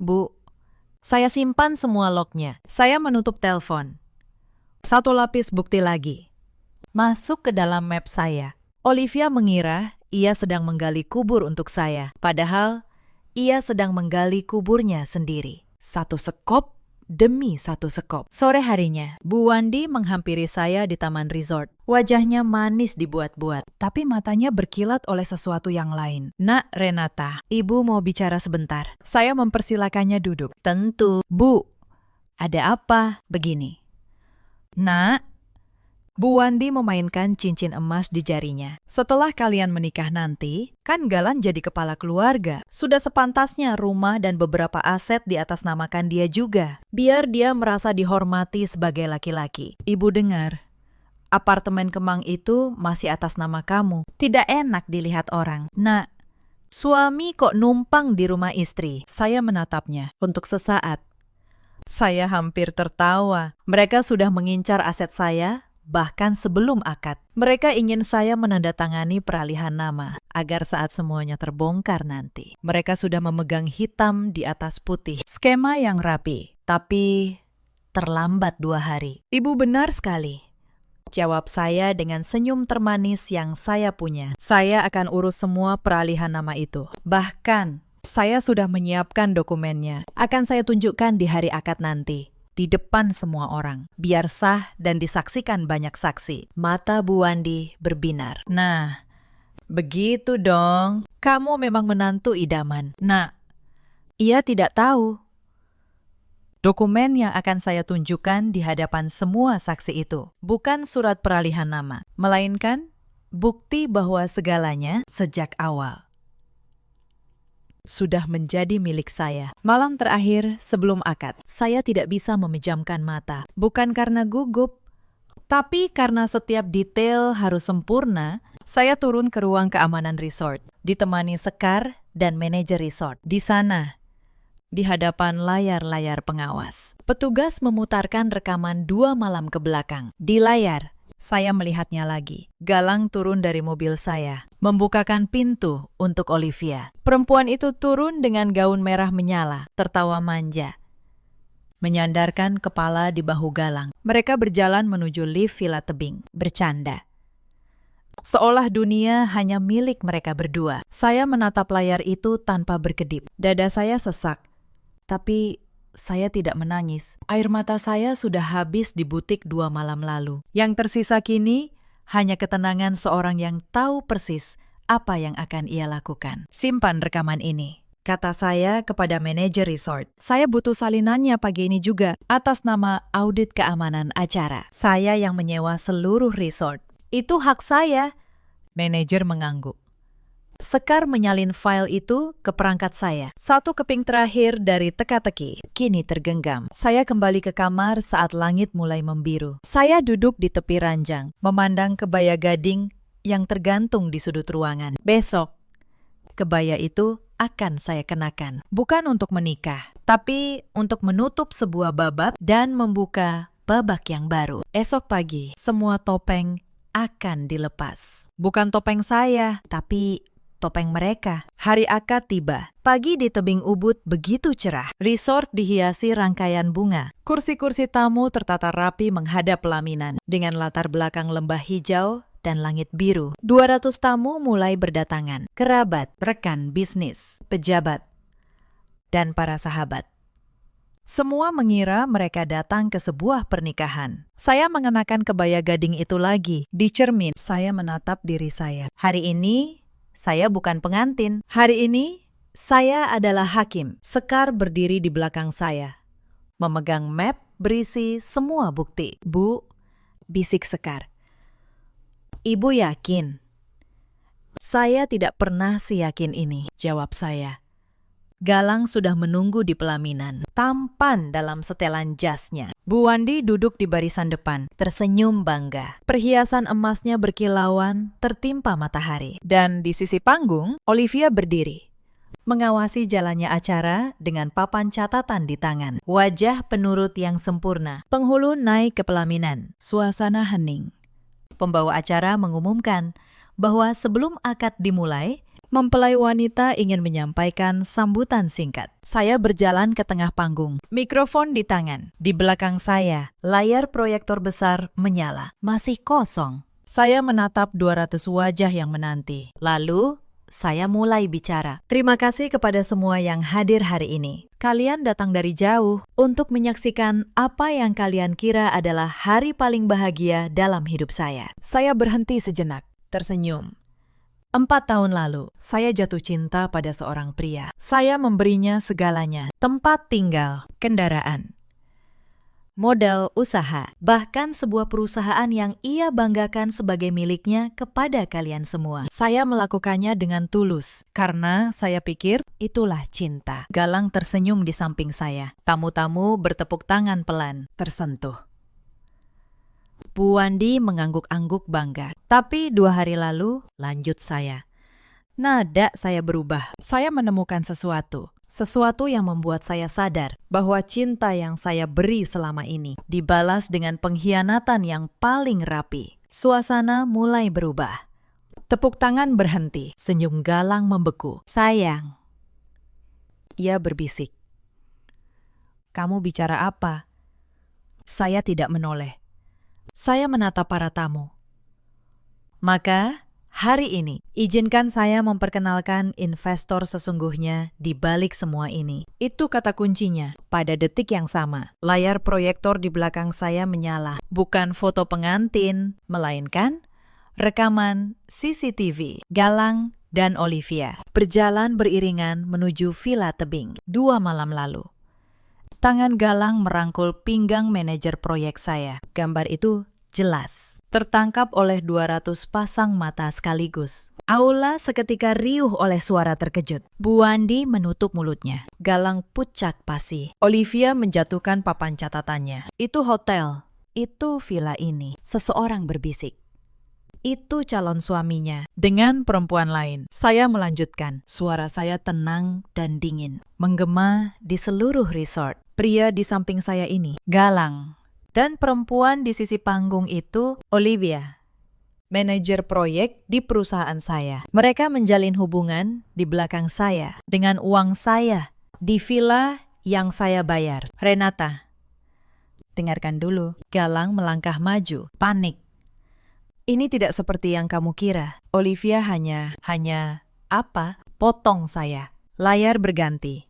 Bu, Saya simpan semua lognya. Saya menutup telepon. Satu lapis bukti lagi. Masuk ke dalam map saya. Olivia mengira ia sedang menggali kubur untuk saya. Padahal ia sedang menggali kuburnya sendiri. Satu sekop demi satu sekop. Sore harinya, Bu Wandi menghampiri saya di taman resort. Wajahnya manis dibuat-buat, tapi matanya berkilat oleh sesuatu yang lain. Nak Renata, ibu mau bicara sebentar. Saya mempersilakannya duduk. Tentu. Bu, ada apa? Begini. Nak, Bu Wandi memainkan cincin emas di jarinya. Setelah kalian menikah nanti, kan Galang jadi kepala keluarga. Sudah sepantasnya rumah dan beberapa aset diatasnamakan dia juga. Biar dia merasa dihormati sebagai laki-laki. Ibu dengar, apartemen Kemang itu masih atas nama kamu. Tidak enak dilihat orang. Nak, suami kok numpang di rumah istri? Saya menatapnya untuk sesaat. Saya hampir tertawa. Mereka sudah mengincar aset saya, bahkan sebelum akad. Mereka ingin saya menandatangani peralihan nama, agar saat semuanya terbongkar nanti, mereka sudah memegang hitam di atas putih. Skema yang rapi, tapi terlambat 2 hari. Ibu benar sekali, jawab saya dengan senyum termanis yang saya punya. Saya akan urus semua peralihan nama itu. Bahkan, saya sudah menyiapkan dokumennya. Akan saya tunjukkan di hari akad nanti. Di depan semua orang, biar sah dan disaksikan banyak saksi. Mata Bu Wandi berbinar. Nah, begitu dong. Kamu memang menantu idaman. Nah, ia tidak tahu. Dokumen yang akan saya tunjukkan di hadapan semua saksi itu bukan surat peralihan nama, melainkan bukti bahwa segalanya sejak awal sudah menjadi milik saya. Malam terakhir sebelum akad, saya tidak bisa memejamkan mata. Bukan karena gugup, tapi karena setiap detail harus sempurna. Saya turun ke ruang keamanan resort, ditemani Sekar dan manajer resort. Di sana, di hadapan layar-layar pengawas, petugas memutarkan rekaman 2 malam ke belakang. Di layar, saya melihatnya lagi. Galang turun dari mobil saya, membukakan pintu untuk Olivia. Perempuan itu turun dengan gaun merah menyala, tertawa manja, menyandarkan kepala di bahu Galang. Mereka berjalan menuju lift villa tebing, bercanda. Seolah dunia hanya milik mereka berdua. Saya menatap layar itu tanpa berkedip. Dada saya sesak, tapi saya tidak menangis. Air mata saya sudah habis di butik 2 malam lalu. Yang tersisa kini hanya ketenangan seorang yang tahu persis apa yang akan ia lakukan. Simpan rekaman ini, kata saya kepada manajer resort. Saya butuh salinannya pagi ini juga, atas nama audit keamanan acara. Saya yang menyewa seluruh resort. Itu hak saya. Manajer mengangguk. Sekar menyalin file itu ke perangkat saya. Satu keping terakhir dari teka-teki kini tergenggam. Saya kembali ke kamar saat langit mulai membiru. Saya duduk di tepi ranjang, memandang kebaya gading yang tergantung di sudut ruangan. Besok, kebaya itu akan saya kenakan. Bukan untuk menikah, tapi untuk menutup sebuah babak dan membuka babak yang baru. Esok pagi, semua topeng akan dilepas. Bukan topeng saya, tapi topeng mereka. Hari akad tiba. Pagi di tebing Ubud begitu cerah. Resort dihiasi rangkaian bunga. Kursi-kursi tamu tertata rapi menghadap pelaminan dengan latar belakang lembah hijau dan langit biru. 200 tamu mulai berdatangan. Kerabat, rekan bisnis, pejabat, dan para sahabat. Semua mengira mereka datang ke sebuah pernikahan. Saya mengenakan kebaya gading itu lagi. Di cermin, saya menatap diri saya. Hari ini saya bukan pengantin. Hari ini, saya adalah hakim. Sekar berdiri di belakang saya, memegang map berisi semua bukti. Bu, bisik Sekar. Ibu yakin? Saya tidak pernah seyakin ini, jawab saya. Galang sudah menunggu di pelaminan, tampan dalam setelan jasnya. Bu Wandi duduk di barisan depan, tersenyum bangga. Perhiasan emasnya berkilauan, tertimpa matahari. Dan di sisi panggung, Olivia berdiri, mengawasi jalannya acara dengan papan catatan di tangan. Wajah penurut yang sempurna. Penghulu naik ke pelaminan. Suasana hening. Pembawa acara mengumumkan bahwa sebelum akad dimulai, Mempelai wanita ingin menyampaikan sambutan singkat. Saya berjalan ke tengah panggung, mikrofon di tangan. Di belakang saya, layar proyektor besar menyala. Masih kosong. Saya menatap 200 wajah yang menanti. Lalu, saya mulai bicara. Terima kasih kepada semua yang hadir hari ini. Kalian datang dari jauh untuk menyaksikan apa yang kalian kira adalah hari paling bahagia dalam hidup saya. Saya berhenti sejenak, tersenyum. 4 tahun lalu, saya jatuh cinta pada seorang pria. Saya memberinya segalanya, tempat tinggal, kendaraan, modal usaha, bahkan sebuah perusahaan yang ia banggakan sebagai miliknya kepada kalian semua. Saya melakukannya dengan tulus, karena saya pikir itulah cinta. Galang tersenyum di samping saya. Tamu-tamu bertepuk tangan pelan, tersentuh. Bu Wandi mengangguk-angguk bangga. Tapi 2 hari lalu, lanjut saya. Nada saya berubah. Saya menemukan sesuatu. Sesuatu yang membuat saya sadar bahwa cinta yang saya beri selama ini dibalas dengan pengkhianatan yang paling rapi. Suasana mulai berubah. Tepuk tangan berhenti. Senyum Galang membeku. Sayang. Ia berbisik. Kamu bicara apa? Saya tidak menoleh. Saya menatap para tamu. Maka, hari ini, izinkan saya memperkenalkan investor sesungguhnya di balik semua ini. Itu kata kuncinya. Pada detik yang sama, layar proyektor di belakang saya menyala. Bukan foto pengantin, melainkan rekaman CCTV. Galang dan Olivia berjalan beriringan menuju villa tebing 2 malam lalu. Tangan Galang merangkul pinggang manajer proyek saya. Gambar itu jelas, tertangkap oleh 200 pasang mata sekaligus. Aula seketika riuh oleh suara terkejut. Bu Wandi menutup mulutnya. Galang pucak pasi. Olivia menjatuhkan papan catatannya. Itu hotel, itu villa ini. Seseorang berbisik. Itu calon suaminya. Dengan perempuan lain, saya melanjutkan. Suara saya tenang dan dingin, menggema di seluruh resort. Pria di samping saya ini, Galang. Dan perempuan di sisi panggung itu, Olivia, manajer proyek di perusahaan saya. Mereka menjalin hubungan di belakang saya, dengan uang saya, di villa yang saya bayar. Renata, dengarkan dulu. Galang melangkah maju, panik. Ini tidak seperti yang kamu kira. Olivia hanya apa? Potong saya. Layar berganti.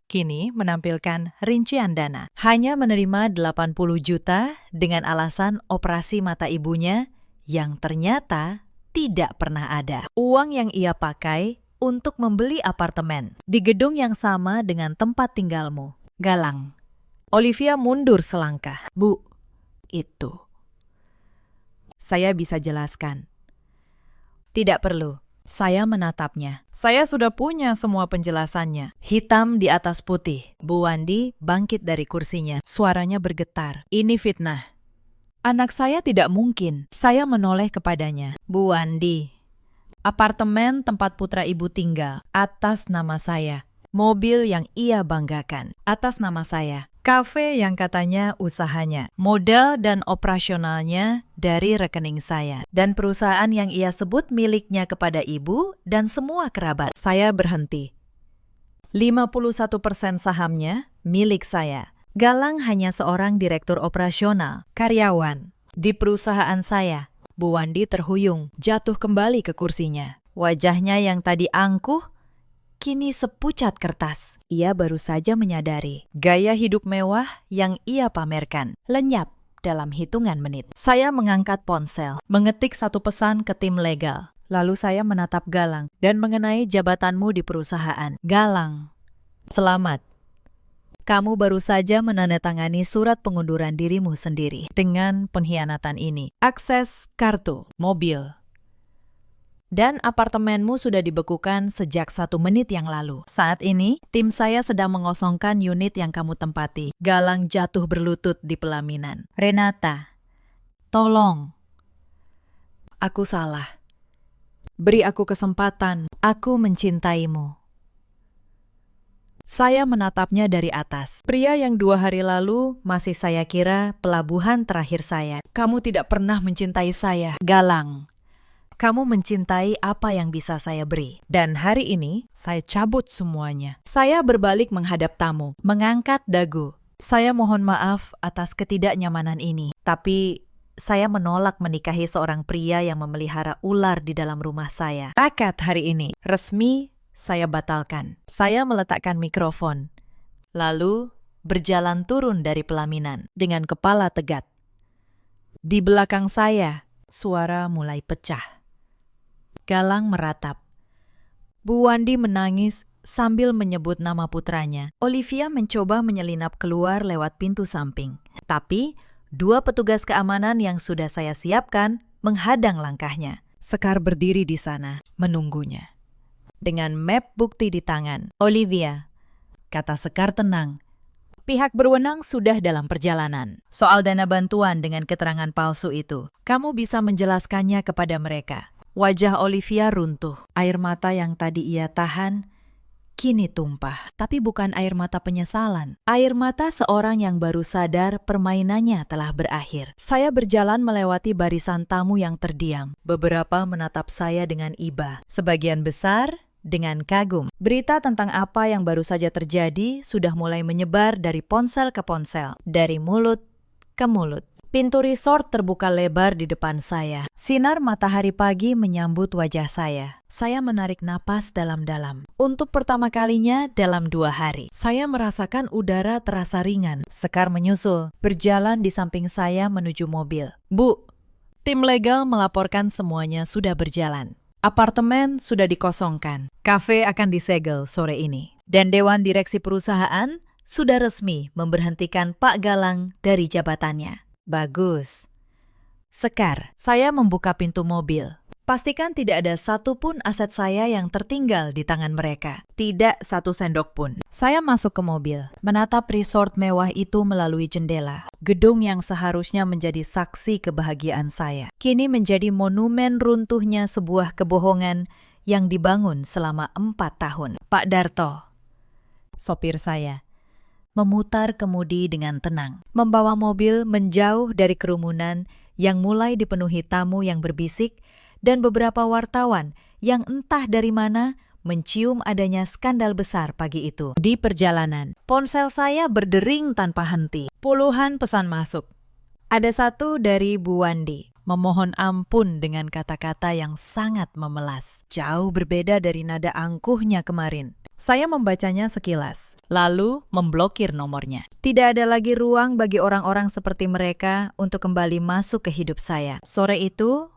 Kini menampilkan rincian dana. Hanya menerima 80 juta dengan alasan operasi mata ibunya yang ternyata tidak pernah ada. Uang yang ia pakai untuk membeli apartemen di gedung yang sama dengan tempat tinggalmu. Galang. Olivia mundur selangkah. Bu, itu. Saya bisa jelaskan. Tidak perlu. Saya menatapnya. Saya sudah punya semua penjelasannya. Hitam di atas putih. Bu Wandi bangkit dari kursinya. Suaranya bergetar. Ini fitnah. Anak saya tidak mungkin. Saya menoleh kepadanya. Bu Wandi, apartemen tempat putra ibu tinggal, atas nama saya. Mobil yang ia banggakan, atas nama saya. Kafe yang katanya usahanya, modal dan operasionalnya dari rekening saya. Dan perusahaan yang ia sebut miliknya kepada ibu dan semua kerabat. Saya berhenti. 51% sahamnya milik saya. Galang hanya seorang direktur operasional, karyawan. Di perusahaan saya, Bu Wandi terhuyung, jatuh kembali ke kursinya. Wajahnya yang tadi angkuh, kini sepucat kertas. Ia baru saja menyadari gaya hidup mewah yang ia pamerkan lenyap dalam hitungan menit. Saya mengangkat ponsel, mengetik satu pesan ke tim legal. Lalu saya menatap Galang dan mengenai jabatanmu di perusahaan. Galang, selamat. Kamu baru saja menandatangani surat pengunduran dirimu sendiri dengan pengkhianatan ini. Akses kartu, mobil, dan apartemenmu sudah dibekukan sejak 1 menit yang lalu. Saat ini, tim saya sedang mengosongkan unit yang kamu tempati. Galang jatuh berlutut di pelaminan. Renata, tolong. Aku salah. Beri aku kesempatan. Aku mencintaimu. Saya menatapnya dari atas. Pria yang 2 hari lalu masih saya kira pelabuhan terakhir saya. Kamu tidak pernah mencintai saya. Galang. Kamu mencintai apa yang bisa saya beri. Dan hari ini, saya cabut semuanya. Saya berbalik menghadap tamu, mengangkat dagu. Saya mohon maaf atas ketidaknyamanan ini, tapi saya menolak menikahi seorang pria yang memelihara ular di dalam rumah saya. Akad hari ini. Resmi, saya batalkan. Saya meletakkan mikrofon, lalu berjalan turun dari pelaminan dengan kepala tegak. Di belakang saya, suara mulai pecah. Galang meratap. Bu Wandi menangis sambil menyebut nama putranya. Olivia mencoba menyelinap keluar lewat pintu samping. Tapi, 2 petugas keamanan yang sudah saya siapkan menghadang langkahnya. Sekar berdiri di sana, menunggunya. Dengan map bukti di tangan. Olivia, kata Sekar tenang. Pihak berwenang sudah dalam perjalanan. Soal dana bantuan dengan keterangan palsu itu, kamu bisa menjelaskannya kepada mereka. Wajah Olivia runtuh. Air mata yang tadi ia tahan, kini tumpah. Tapi bukan air mata penyesalan. Air mata seorang yang baru sadar permainannya telah berakhir. Saya berjalan melewati barisan tamu yang terdiam. Beberapa menatap saya dengan iba. Sebagian besar dengan kagum. Berita tentang apa yang baru saja terjadi sudah mulai menyebar dari ponsel ke ponsel, dari mulut ke mulut. Pintu resort terbuka lebar di depan saya. Sinar matahari pagi menyambut wajah saya. Saya menarik napas dalam-dalam. Untuk pertama kalinya dalam 2 hari. Saya merasakan udara terasa ringan. Sekar menyusul, berjalan di samping saya menuju mobil. Bu, tim legal melaporkan semuanya sudah berjalan. Apartemen sudah dikosongkan. Kafe akan disegel sore ini. Dan Dewan Direksi Perusahaan sudah resmi memberhentikan Pak Galang dari jabatannya. Bagus. Sekar, saya membuka pintu mobil. Pastikan tidak ada satupun aset saya yang tertinggal di tangan mereka. Tidak satu sendok pun. Saya masuk ke mobil, menatap resort mewah itu melalui jendela. Gedung yang seharusnya menjadi saksi kebahagiaan saya, kini menjadi monumen runtuhnya sebuah kebohongan yang dibangun selama 4 tahun. Pak Darto, sopir saya, memutar kemudi dengan tenang, membawa mobil menjauh dari kerumunan yang mulai dipenuhi tamu yang berbisik dan beberapa wartawan yang entah dari mana mencium adanya skandal besar pagi itu. Di perjalanan, ponsel saya berdering tanpa henti. Puluhan pesan masuk. Ada satu dari Bu Wandi, memohon ampun dengan kata-kata yang sangat memelas. Jauh berbeda dari nada angkuhnya kemarin. Saya membacanya sekilas, lalu memblokir nomornya. Tidak ada lagi ruang bagi orang-orang seperti mereka untuk kembali masuk ke hidup saya. Sore itu,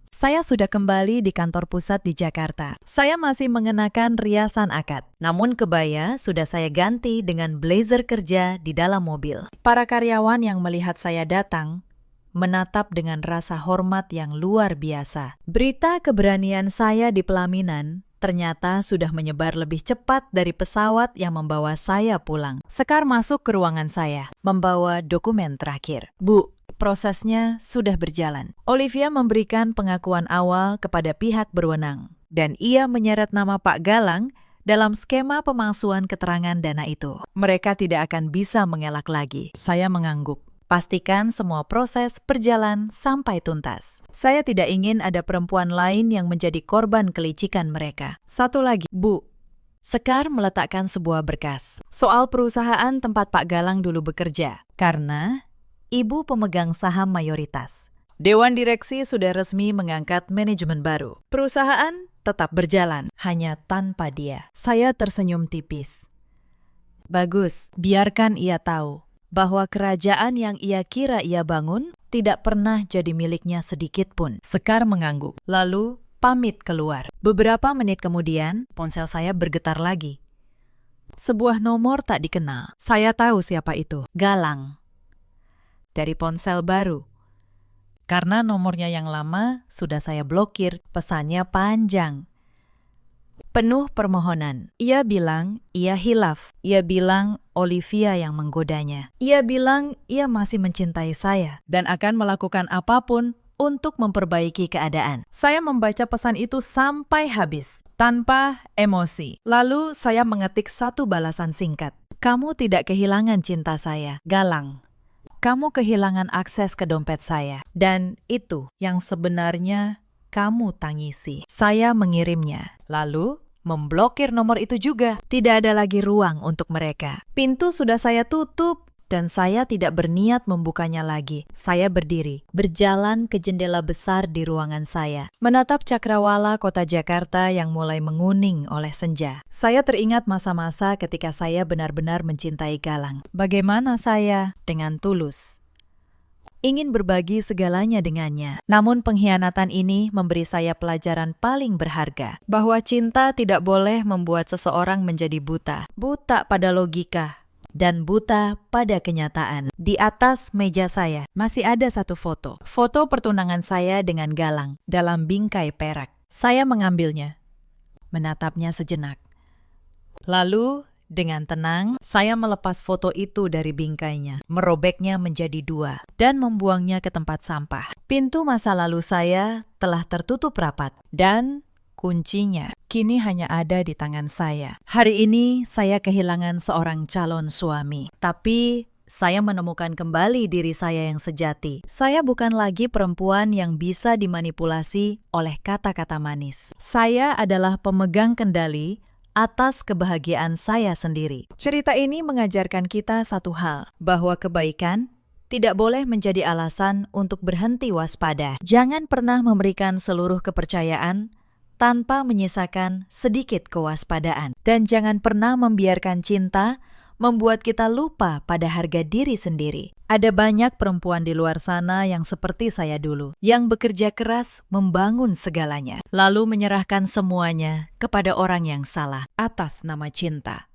saya sudah kembali di kantor pusat di Jakarta. Saya masih mengenakan riasan akad. Namun kebaya sudah saya ganti dengan blazer kerja di dalam mobil. Para karyawan yang melihat saya datang menatap dengan rasa hormat yang luar biasa. Berita keberanian saya di pelaminan ternyata sudah menyebar lebih cepat dari pesawat yang membawa saya pulang. Sekar masuk ke ruangan saya, membawa dokumen terakhir. Bu, prosesnya sudah berjalan. Olivia memberikan pengakuan awal kepada pihak berwenang, dan ia menyeret nama Pak Galang dalam skema pemalsuan keterangan dana itu. Mereka tidak akan bisa mengelak lagi. Saya mengangguk. Pastikan semua proses berjalan sampai tuntas. Saya tidak ingin ada perempuan lain yang menjadi korban kelicikan mereka. Satu lagi, Bu. Sekar meletakkan sebuah berkas. Soal perusahaan tempat Pak Galang dulu bekerja. Karena ibu pemegang saham mayoritas. Dewan Direksi sudah resmi mengangkat manajemen baru. Perusahaan tetap berjalan, hanya tanpa dia. Saya tersenyum tipis. Bagus, biarkan ia tahu bahwa kerajaan yang ia kira ia bangun tidak pernah jadi miliknya sedikit pun. Sekar mengangguk, lalu pamit keluar. Beberapa menit kemudian, ponsel saya bergetar lagi. Sebuah nomor tak dikenal. Saya tahu siapa itu. Galang. Dari ponsel baru. Karena nomornya yang lama sudah saya blokir, pesannya panjang. Penuh permohonan. Ia bilang ia hilaf. Ia bilang Olivia yang menggodanya. Ia bilang ia masih mencintai saya dan akan melakukan apapun untuk memperbaiki keadaan. Saya membaca pesan itu sampai habis, tanpa emosi. Lalu saya mengetik satu balasan singkat. Kamu tidak kehilangan cinta saya, Galang. Kamu kehilangan akses ke dompet saya. Dan itu yang sebenarnya kamu tangisi. Saya mengirimnya, lalu memblokir nomor itu juga. Tidak ada lagi ruang untuk mereka. Pintu sudah saya tutup, dan saya tidak berniat membukanya lagi. Saya berdiri, berjalan ke jendela besar di ruangan saya, menatap cakrawala kota Jakarta yang mulai menguning oleh senja. Saya teringat masa-masa ketika saya benar-benar mencintai Galang. Bagaimana saya, dengan tulus, ingin berbagi segalanya dengannya. Namun pengkhianatan ini memberi saya pelajaran paling berharga, bahwa cinta tidak boleh membuat seseorang menjadi buta. Buta pada logika, dan buta pada kenyataan. Di atas meja saya masih ada satu foto. Foto pertunangan saya dengan Galang dalam bingkai perak. Saya mengambilnya, menatapnya sejenak. Lalu, dengan tenang, saya melepas foto itu dari bingkainya, merobeknya menjadi dua, dan membuangnya ke tempat sampah. Pintu masa lalu saya telah tertutup rapat, dan kuncinya kini hanya ada di tangan saya. Hari ini saya kehilangan seorang calon suami, tapi saya menemukan kembali diri saya yang sejati. Saya bukan lagi perempuan yang bisa dimanipulasi oleh kata-kata manis. Saya adalah pemegang kendali atas kebahagiaan saya sendiri. Cerita ini mengajarkan kita satu hal, bahwa kebaikan tidak boleh menjadi alasan untuk berhenti waspada. Jangan pernah memberikan seluruh kepercayaan tanpa menyisakan sedikit kewaspadaan. Dan jangan pernah membiarkan cinta membuat kita lupa pada harga diri sendiri. Ada banyak perempuan di luar sana yang seperti saya dulu, yang bekerja keras membangun segalanya, lalu menyerahkan semuanya kepada orang yang salah atas nama cinta.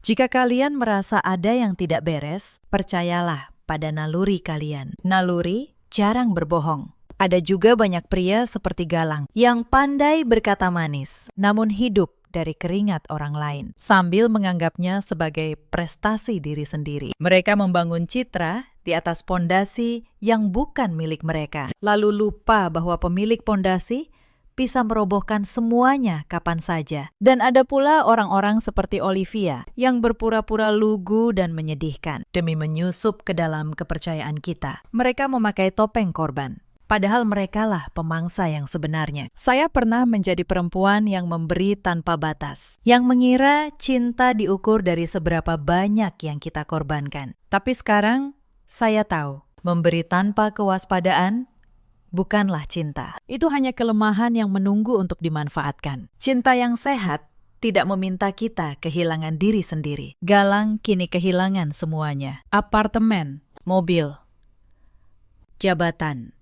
Jika kalian merasa ada yang tidak beres, percayalah pada naluri kalian. Naluri jarang berbohong. Ada juga banyak pria seperti Galang yang pandai berkata manis, namun hidup dari keringat orang lain, sambil menganggapnya sebagai prestasi diri sendiri. Mereka membangun citra di atas pondasi yang bukan milik mereka, lalu lupa bahwa pemilik pondasi bisa merobohkan semuanya kapan saja. Dan ada pula orang-orang seperti Olivia yang berpura-pura lugu dan menyedihkan demi menyusup ke dalam kepercayaan kita. Mereka memakai topeng korban, padahal merekalah pemangsa yang sebenarnya. Saya pernah menjadi perempuan yang memberi tanpa batas, yang mengira cinta diukur dari seberapa banyak yang kita korbankan. Tapi sekarang, saya tahu, memberi tanpa kewaspadaan bukanlah cinta. Itu hanya kelemahan yang menunggu untuk dimanfaatkan. Cinta yang sehat tidak meminta kita kehilangan diri sendiri. Galang kini kehilangan semuanya. Apartemen, mobil, jabatan,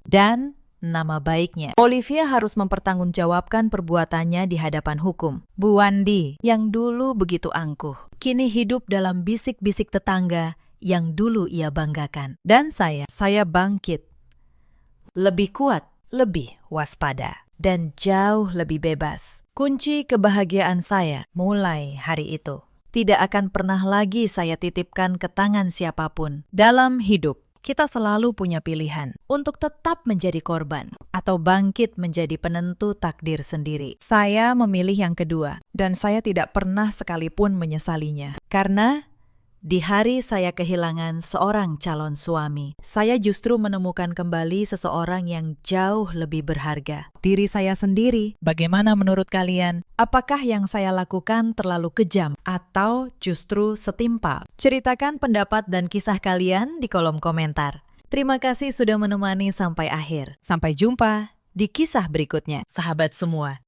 dan nama baiknya. Olivia harus mempertanggungjawabkan perbuatannya di hadapan hukum. Bu Wandi, yang dulu begitu angkuh, kini hidup dalam bisik-bisik tetangga yang dulu ia banggakan. Dan saya bangkit. Lebih kuat, lebih waspada, dan jauh lebih bebas. Kunci kebahagiaan saya mulai hari itu tidak akan pernah lagi saya titipkan ke tangan siapapun. Dalam hidup, kita selalu punya pilihan untuk tetap menjadi korban atau bangkit menjadi penentu takdir sendiri. Saya memilih yang kedua, dan saya tidak pernah sekalipun menyesalinya. Karena di hari saya kehilangan seorang calon suami, saya justru menemukan kembali seseorang yang jauh lebih berharga. Diri saya sendiri. Bagaimana menurut kalian? Apakah yang saya lakukan terlalu kejam atau justru setimpal? Ceritakan pendapat dan kisah kalian di kolom komentar. Terima kasih sudah menemani sampai akhir. Sampai jumpa di kisah berikutnya, sahabat semua.